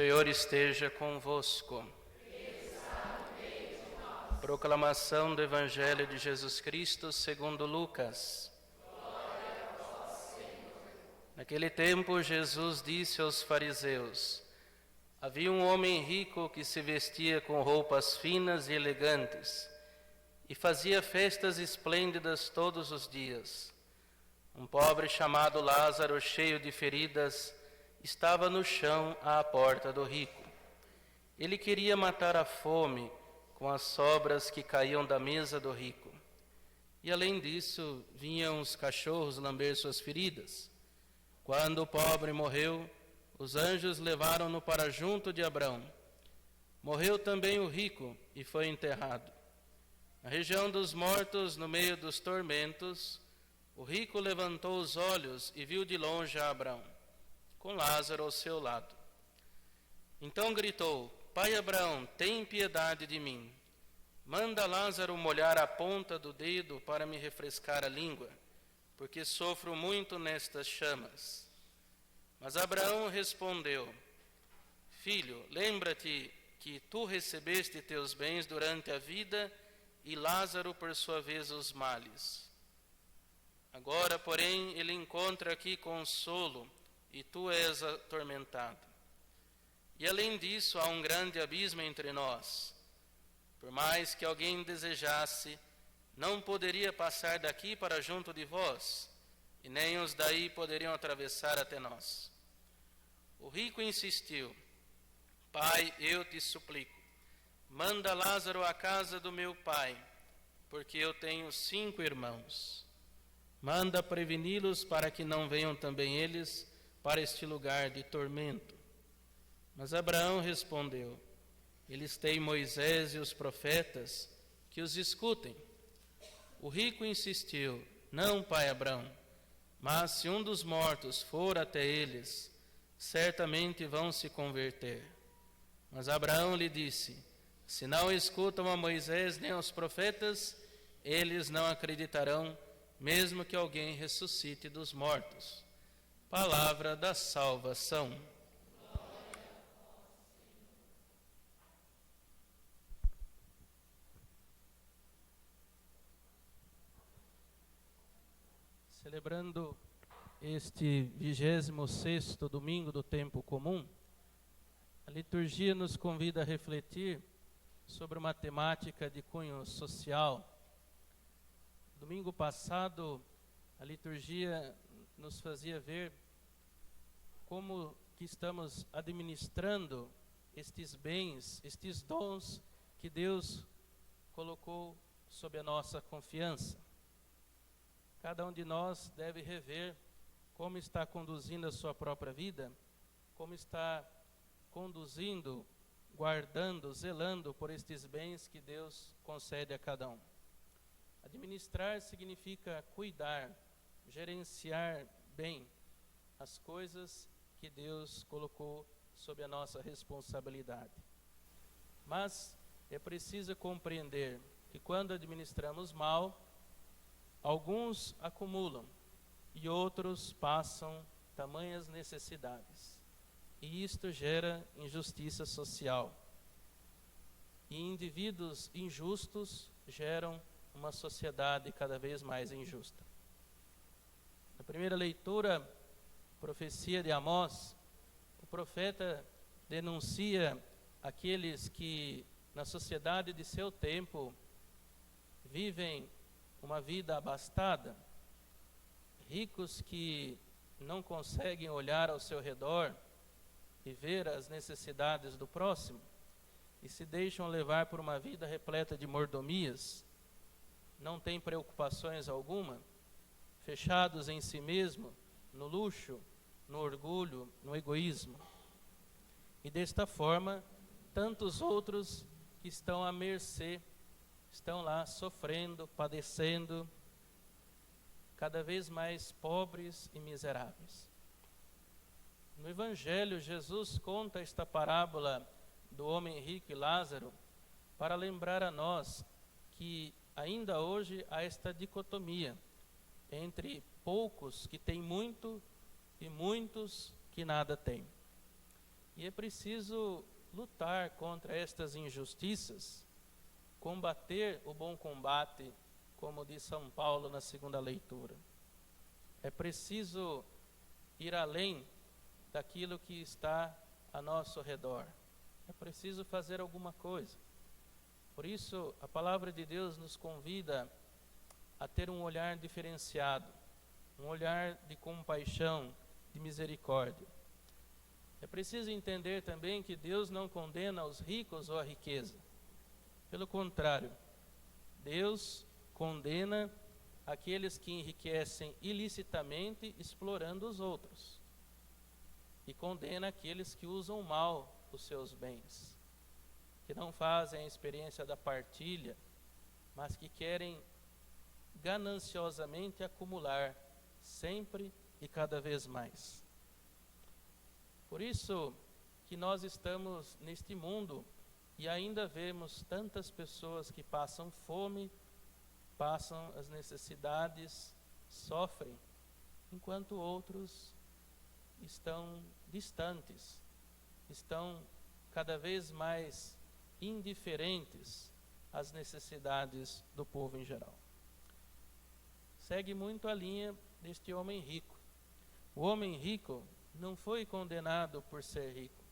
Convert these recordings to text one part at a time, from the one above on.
Senhor esteja convosco. Proclamação do Evangelho de Jesus Cristo segundo Lucas. Naquele tempo, Jesus disse aos fariseus: havia um homem rico que se vestia com roupas finas e elegantes e fazia festas esplêndidas todos os dias. Um pobre chamado Lázaro, cheio de feridas, estava no chão à porta do rico. Ele queria matar a fome com as sobras que caíam da mesa do rico. E além disso, vinham os cachorros lamber suas feridas. Quando o pobre morreu, os anjos levaram-no para junto de Abrão. Morreu também o rico e foi enterrado. Na região dos mortos, no meio dos tormentos, o rico levantou os olhos e viu de longe a Abrão, com Lázaro ao seu lado. Então gritou: Pai Abrão, tem piedade de mim. Manda Lázaro molhar a ponta do dedo para me refrescar a língua, porque sofro muito nestas chamas. Mas Abraão respondeu: Filho, lembra-te que tu recebeste teus bens durante a vida e Lázaro, por sua vez, os males. Agora, porém, ele encontra aqui consolo e tu és atormentado. E além disso, há um grande abismo entre nós. Por mais que alguém desejasse, não poderia passar daqui para junto de vós, e nem os daí poderiam atravessar até nós. O rico insistiu: Pai, eu te suplico, manda Lázaro à casa do meu pai, porque eu tenho 5 irmãos. Manda preveni-los para que não venham também eles para este lugar de tormento. Mas Abraão respondeu: eles têm Moisés e os profetas, que os escutem. O rico insistiu: não, pai Abraão, mas se um dos mortos for até eles, certamente vão se converter. Mas Abraão lhe disse: se não escutam a Moisés nem aos profetas, eles não acreditarão, mesmo que alguém ressuscite dos mortos. Palavra da salvação. Celebrando este 26º domingo do tempo comum, a liturgia nos convida a refletir sobre uma temática de cunho social. Domingo passado, a liturgia nos fazia ver como que estamos administrando estes bens, estes dons que Deus colocou sob a nossa confiança. Cada um de nós deve rever como está conduzindo a sua própria vida, como está conduzindo, guardando, zelando por estes bens que Deus concede a cada um. Administrar significa cuidar, gerenciar bem as coisas que Deus colocou sob a nossa responsabilidade. Mas é preciso compreender que quando administramos mal, alguns acumulam e outros passam tamanhas necessidades. E isto gera injustiça social. E indivíduos injustos geram uma sociedade cada vez mais injusta. Na primeira leitura, profecia de Amós, o profeta denuncia aqueles que na sociedade de seu tempo vivem uma vida abastada, ricos que não conseguem olhar ao seu redor e ver as necessidades do próximo e se deixam levar por uma vida repleta de mordomias, não têm preocupações alguma, fechados em si mesmo, no luxo, no orgulho, no egoísmo. E desta forma, tantos outros que estão à mercê, estão lá sofrendo, padecendo, cada vez mais pobres e miseráveis. No Evangelho, Jesus conta esta parábola do homem rico e Lázaro para lembrar a nós que ainda hoje há esta dicotomia entre poucos que têm muito e muitos que nada têm. E é preciso lutar contra estas injustiças, combater o bom combate, como diz São Paulo na segunda leitura. É preciso ir além daquilo que está a nosso redor. É preciso fazer alguma coisa. Por isso, a palavra de Deus nos convida a ter um olhar diferenciado, um olhar de compaixão, de misericórdia. É preciso entender também que Deus não condena os ricos ou a riqueza. Pelo contrário, Deus condena aqueles que enriquecem ilicitamente, explorando os outros. E condena aqueles que usam mal os seus bens, que não fazem a experiência da partilha, mas que querem gananciosamente acumular, sempre e cada vez mais. Por isso que nós estamos neste mundo e ainda vemos tantas pessoas que passam fome, passam as necessidades, sofrem, enquanto outros estão distantes, estão cada vez mais indiferentes às necessidades do povo em geral. Segue muito a linha deste homem rico. O homem rico não foi condenado por ser rico,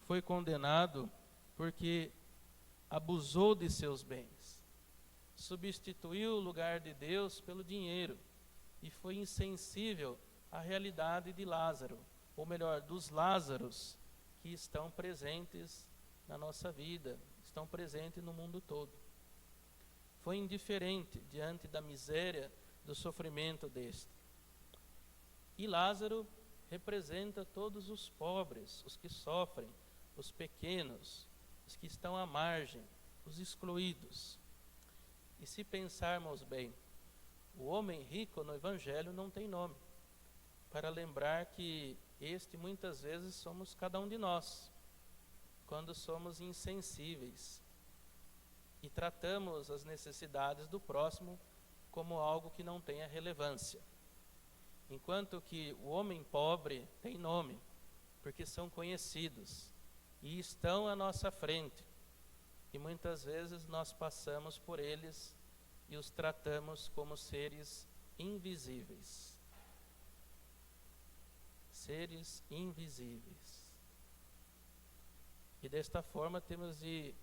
foi condenado porque abusou de seus bens, substituiu o lugar de Deus pelo dinheiro e foi insensível à realidade de Lázaro, ou melhor, dos Lázaros que estão presentes na nossa vida, estão presentes no mundo todo. Foi indiferente diante da miséria, do sofrimento deste. E Lázaro representa todos os pobres, os que sofrem, os pequenos, os que estão à margem, os excluídos. E se pensarmos bem, o homem rico no Evangelho não tem nome, para lembrar que este muitas vezes somos cada um de nós, quando somos insensíveis e tratamos as necessidades do próximo como algo que não tenha relevância. Enquanto que o homem pobre tem nome, porque são conhecidos e estão à nossa frente. E muitas vezes nós passamos por eles e os tratamos como seres invisíveis. Seres invisíveis. E desta forma temos de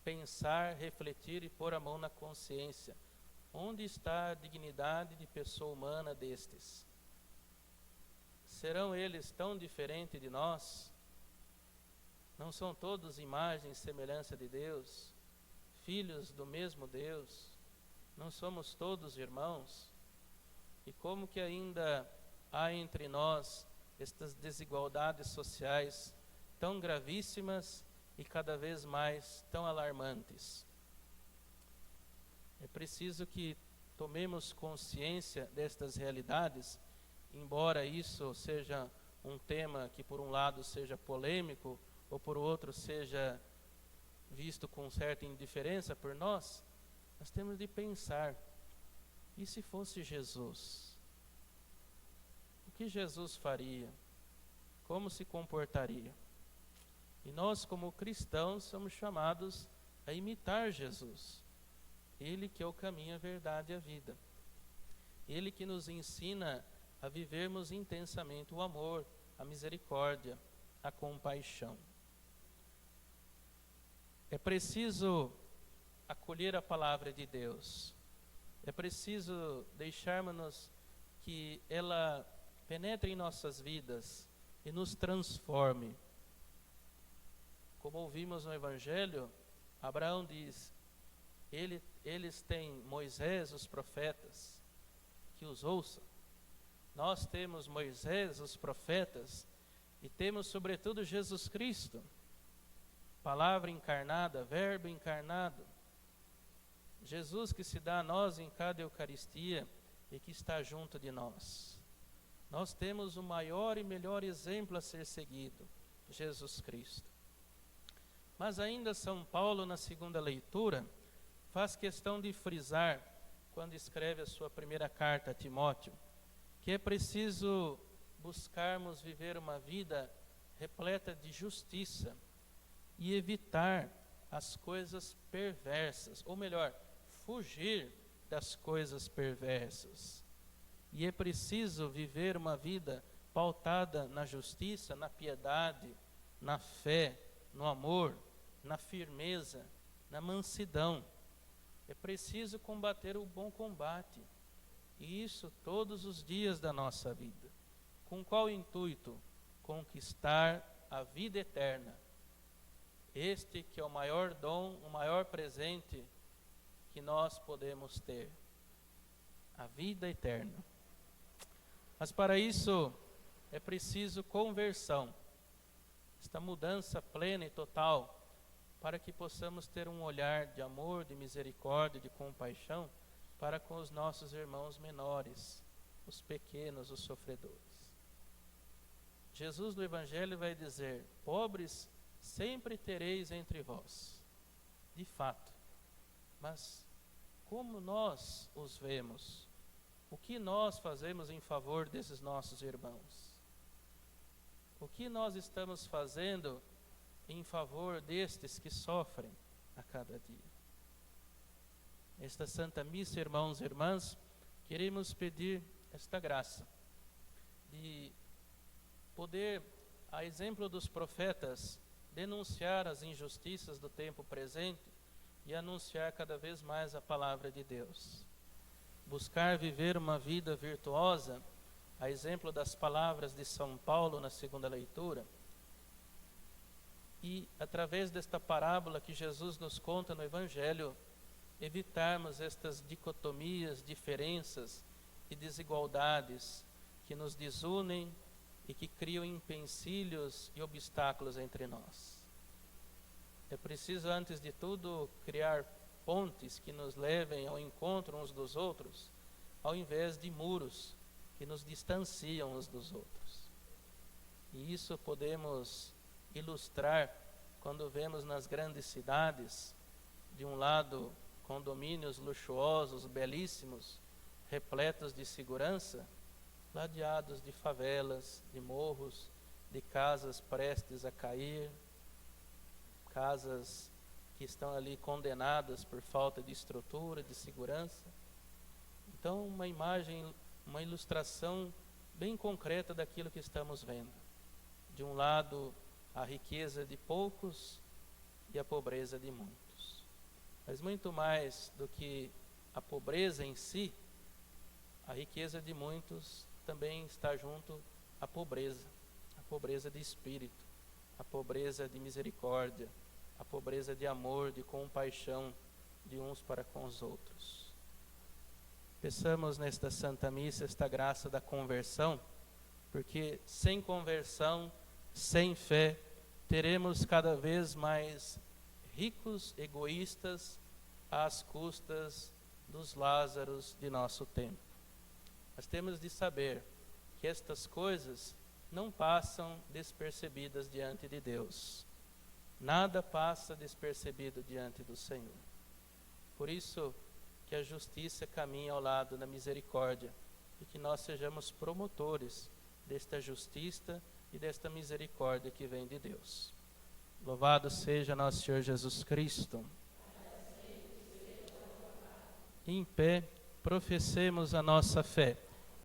pensar, refletir e pôr a mão na consciência. Onde está a dignidade de pessoa humana destes? Serão eles tão diferentes de nós? Não são todos imagem e semelhança de Deus? Filhos do mesmo Deus? Não somos todos irmãos? E como que ainda há entre nós estas desigualdades sociais tão gravíssimas e cada vez mais tão alarmantes? É preciso que tomemos consciência destas realidades, embora isso seja um tema que por um lado seja polêmico, ou por outro seja visto com certa indiferença por nós temos de pensar, e se fosse Jesus? O que Jesus faria? Como se comportaria? E nós, como cristãos, somos chamados a imitar Jesus. Ele que é o caminho, a verdade e a vida. Ele que nos ensina a vivermos intensamente o amor, a misericórdia, a compaixão. É preciso acolher a palavra de Deus. É preciso deixarmos que ela penetre em nossas vidas e nos transforme. Como ouvimos no Evangelho, Abraão diz: eles têm Moisés, os profetas, que os ouçam. Nós temos Moisés, os profetas, e temos sobretudo Jesus Cristo, palavra encarnada, verbo encarnado. Jesus que se dá a nós em cada Eucaristia e que está junto de nós. Nós temos o maior e melhor exemplo a ser seguido, Jesus Cristo. Mas ainda São Paulo, na segunda leitura, faz questão de frisar, quando escreve a sua primeira carta a Timóteo, que é preciso buscarmos viver uma vida repleta de justiça e evitar as coisas perversas, ou melhor, fugir das coisas perversas. E é preciso viver uma vida pautada na justiça, na piedade, na fé, no amor, na firmeza, na mansidão. É preciso combater o bom combate, e isso todos os dias da nossa vida. Com qual intuito? Conquistar a vida eterna. Este que é o maior dom, o maior presente que nós podemos ter. A vida eterna. Mas para isso é preciso conversão. Esta mudança plena e total, para que possamos ter um olhar de amor, de misericórdia, de compaixão para com os nossos irmãos menores, os pequenos, os sofredores. Jesus no Evangelho vai dizer: pobres sempre tereis entre vós. De fato. Mas como nós os vemos? O que nós fazemos em favor desses nossos irmãos? O que nós estamos fazendo em favor destes que sofrem a cada dia? Nesta Santa Missa, irmãos e irmãs, queremos pedir esta graça de poder, a exemplo dos profetas, denunciar as injustiças do tempo presente e anunciar cada vez mais a palavra de Deus. Buscar viver uma vida virtuosa, a exemplo das palavras de São Paulo na segunda leitura. E, através desta parábola que Jesus nos conta no Evangelho, evitarmos estas dicotomias, diferenças e desigualdades que nos desunem e que criam empecilhos e obstáculos entre nós. É preciso, antes de tudo, criar pontes que nos levem ao encontro uns dos outros, ao invés de muros que nos distanciam uns dos outros. E isso podemos ilustrar quando vemos nas grandes cidades, de um lado, condomínios luxuosos, belíssimos, repletos de segurança, ladeados de favelas, de morros, de casas prestes a cair, casas que estão ali condenadas por falta de estrutura, de segurança. Então, uma imagem, uma ilustração bem concreta daquilo que estamos vendo. De um lado, a riqueza de poucos e a pobreza de muitos. Mas muito mais do que a pobreza em si, a riqueza de muitos também está junto à pobreza de espírito, a pobreza de misericórdia, a pobreza de amor, de compaixão de uns para com os outros. Peçamos nesta Santa Missa esta graça da conversão, porque sem conversão, sem fé, teremos cada vez mais ricos egoístas às custas dos Lázaros de nosso tempo. Nós temos de saber que estas coisas não passam despercebidas diante de Deus. Nada passa despercebido diante do Senhor. Por isso que a justiça caminha ao lado da misericórdia e que nós sejamos promotores desta justiça e desta misericórdia que vem de Deus. Louvado seja nosso Senhor Jesus Cristo. Em pé, professemos a nossa fé.